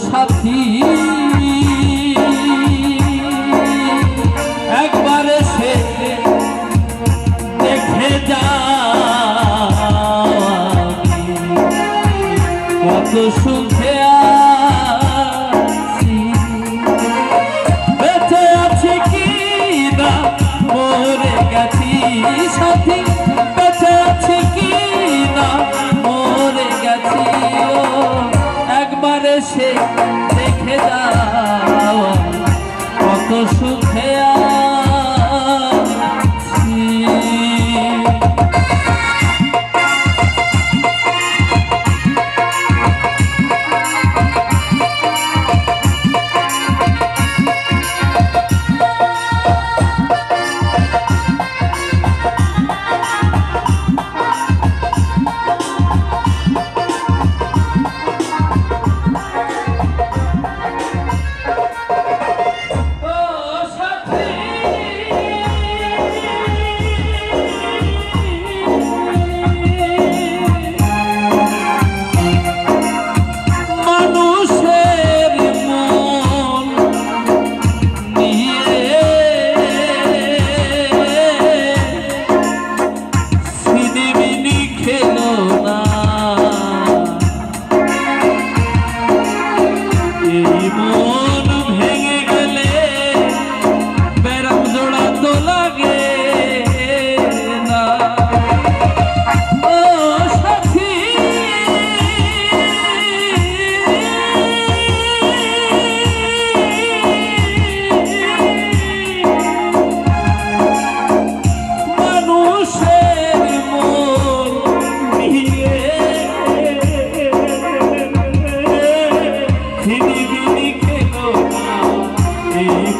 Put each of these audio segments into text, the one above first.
সাথী একবার সে দেখে যা কত সুখে আছি, বেঁচে আছি কি না মরে গেছি সাথী, বেঁচে আছি কি না মরে গেছি। ও একবারে সে দেখে যাও কত সুখে আছি।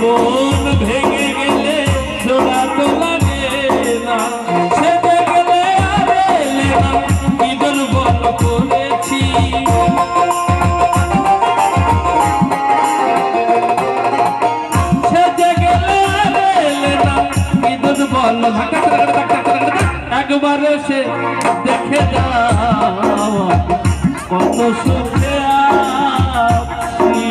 মন ভেঙে গেলে জোড়া তো লাগে না, সেটা গেলে আর এলে না, কি দুর্বল করেছি। সেটা গেলে আর এলে না, কি দুর্বল, একবার সে দেখে যাও কত সুখে আছি।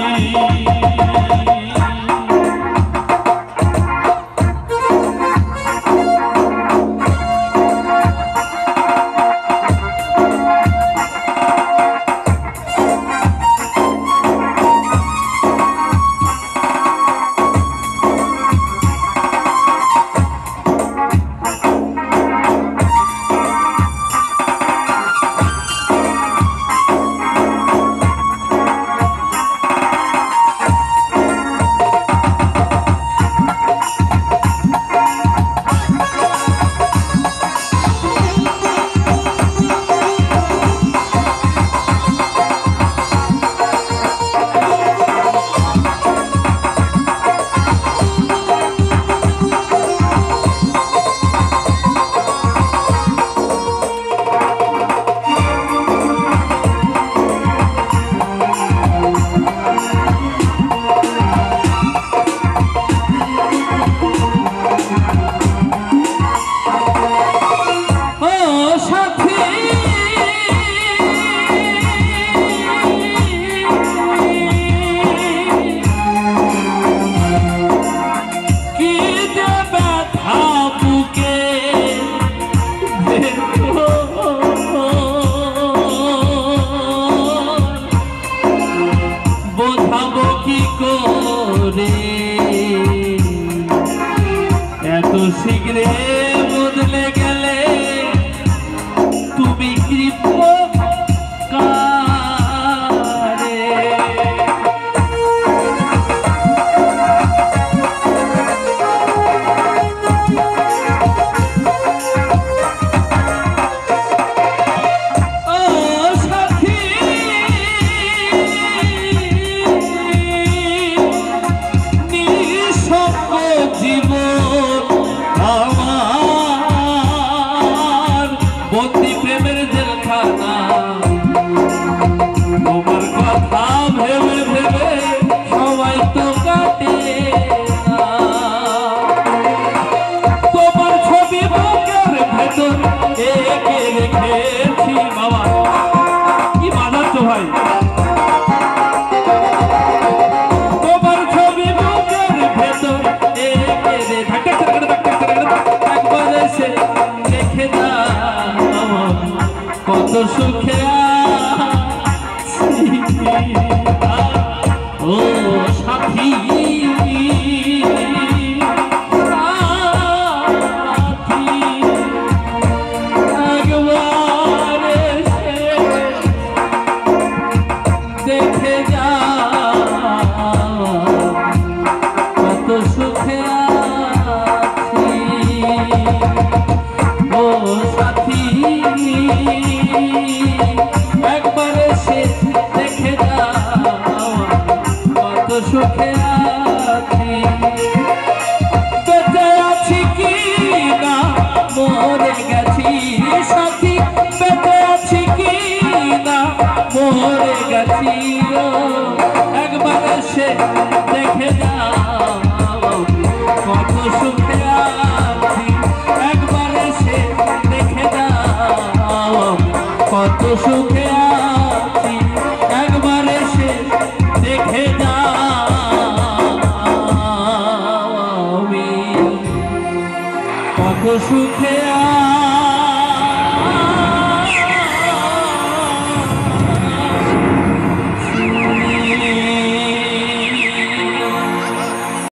এত শীঘ্রে বদলে গেলে তুমি কৃপকারে। ও সাথী নিঃসঙ্গ জীবন আমার ভেতর একে রেখেছি বাবা। কি মানাচ্ছ ভাই, তোমার ছবি বুকের ভেতর একে একবার এসে দেখে যাও কত সুখে আছি। ও সাথী দেখে যা কত সুখে আছি। ও সাথী একবার এসে দেখে যা কত সুখে আছি। বেঁচে আছি কি না মরে গেছি সাথী